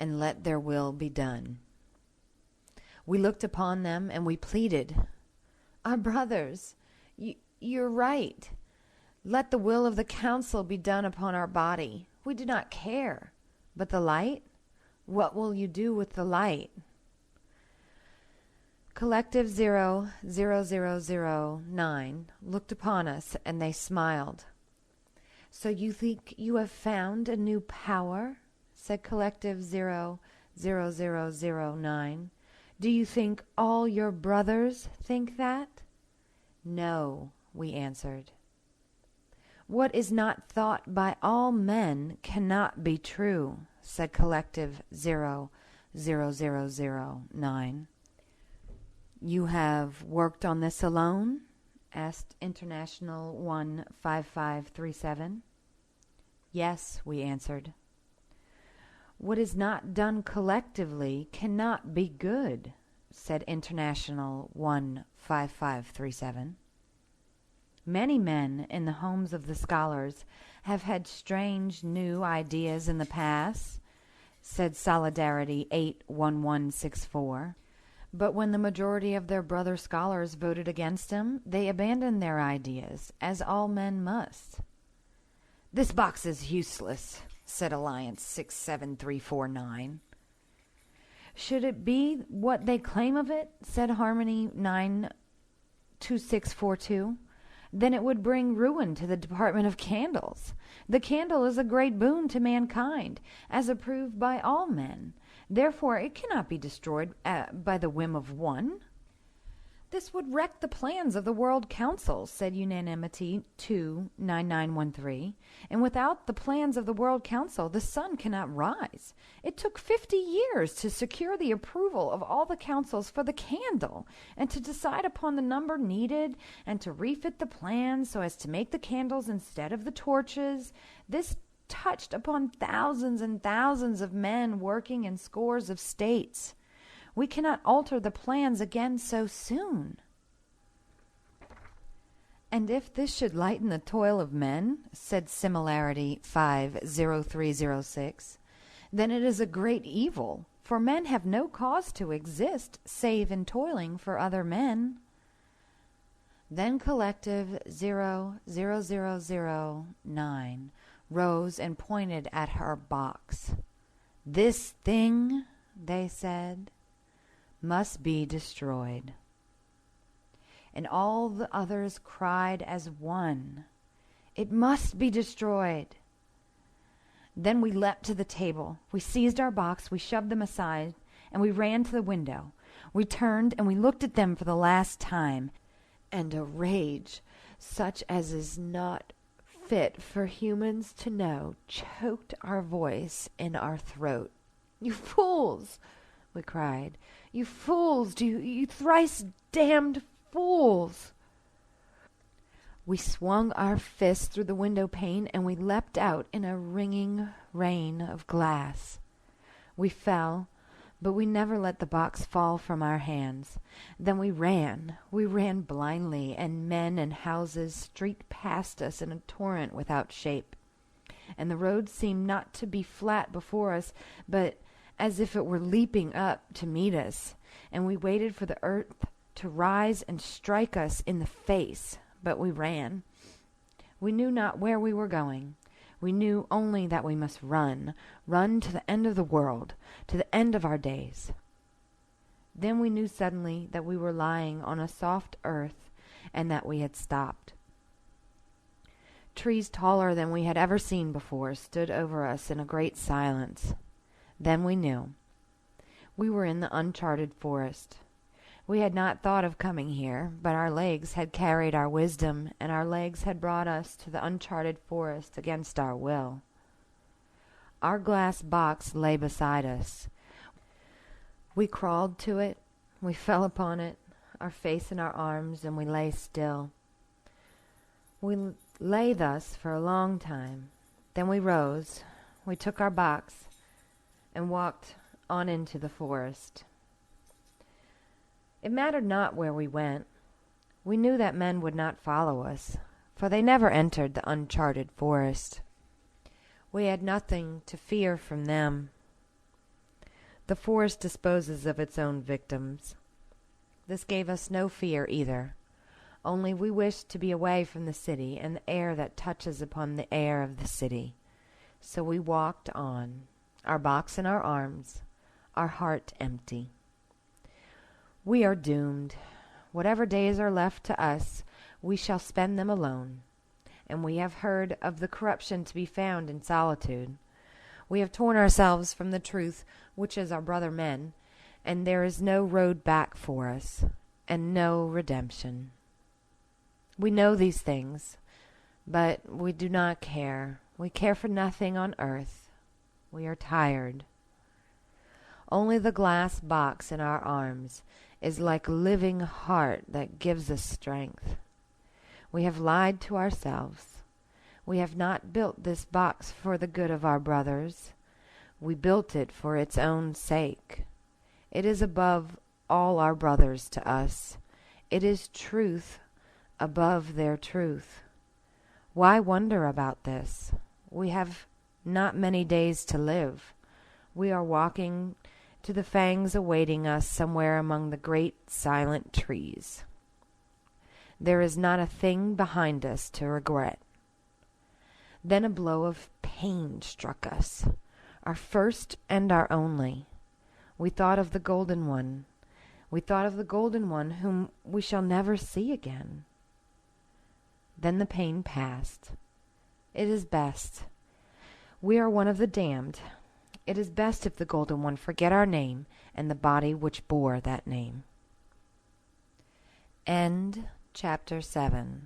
and let their will be done. We looked upon them and we pleaded, "Our brothers, you're right. Let the will of the council be done upon our body. We do not care. But the light? What will you do with the light?" Collective 00009 looked upon us and they smiled. "So you think you have found a new power?" said Collective 00009. "Do you think all your brothers think that?" "No," we answered. "What is not thought by all men cannot be true," said Collective 00009. "You have worked on this alone?" asked International 15537. "Yes," we answered. "What is not done collectively cannot be good," said International 15537. "Many men in the homes of the scholars have had strange new ideas in the past," said Solidarity 81164. "But when the majority of their brother scholars voted against them, they abandoned their ideas, as all men must." "This box is useless," said Alliance 67349. "Should it be what they claim of it," said Harmony 92642, "then it would bring ruin to the Department of Candles. The candle is a great boon to mankind, as approved by all men. Therefore it cannot be destroyed by the whim of one." "This would wreck the plans of the World Council," said Unanimity 29913. "And without the plans of the World Council, the sun cannot rise. It took 50 years to secure the approval of all the councils for the candle, and to decide upon the number needed, and to refit the plans so as to make the candles instead of the torches. This touched upon thousands and thousands of men working in scores of states. We cannot alter the plans again so soon." "And if this should lighten the toil of men," said Similarity 50306, "then it is a great evil, for men have no cause to exist save in toiling for other men." Then Collective 00009 rose and pointed at her box. "This thing," they said, "must be destroyed." And all the others cried as one, "It must be destroyed." Then we leapt to the table. We seized our box, we shoved them aside, and we ran to the window. We turned and we looked at them for the last time, and a rage such as is not fit for humans to know choked our voice in our throat. "You fools!" we cried. "You fools! You thrice damned fools!" We swung our fists through the window pane and we leapt out in a ringing rain of glass. We fell, but we never let the box fall from our hands. Then we ran blindly, and men and houses streaked past us in a torrent without shape. And the road seemed not to be flat before us, but as if it were leaping up to meet us, and we waited for the earth to rise and strike us in the face, but we ran. We knew not where we were going. We knew only that we must run to the end of the world, to the end of our days. Then we knew suddenly that we were lying on a soft earth and that we had stopped. Trees taller than we had ever seen before stood over us in a great silence. Then we knew. We were in the uncharted forest. We had not thought of coming here, but our legs had carried our wisdom, and our legs had brought us to the uncharted forest against our will. Our glass box lay beside us. We crawled to it, we fell upon it, our face in our arms, and we lay still. We lay thus for a long time. Then we rose, we took our box, and walked on into the forest. It mattered not where we went. We knew that men would not follow us, for they never entered the uncharted forest. We had nothing to fear from them. The forest disposes of its own victims. This gave us no fear either. Only we wished to be away from the city and the air that touches upon the air of the city. So we walked on, our box in our arms, our heart empty. We are doomed. Whatever days are left to us, we shall spend them alone. And we have heard of the corruption to be found in solitude. We have torn ourselves from the truth, which is our brother men, and there is no road back for us, and no redemption. We know these things, but we do not care. We care for nothing on earth. We are tired. Only the glass box in our arms is like a living heart that gives us strength. We have lied to ourselves. We have not built this box for the good of our brothers. We built it for its own sake. It is above all our brothers to us. It is truth above their truth. Why wonder about this? We have not many days to live. We are walking to the fangs awaiting us somewhere among the great silent trees. There is not a thing behind us to regret. Then a blow of pain struck us, our first and our only. We thought of the golden one. We thought of the golden one whom we shall never see again. Then the pain passed. It is best. We are one of the damned. It is best if the golden one forget our name and the body which bore that name. End chapter 7.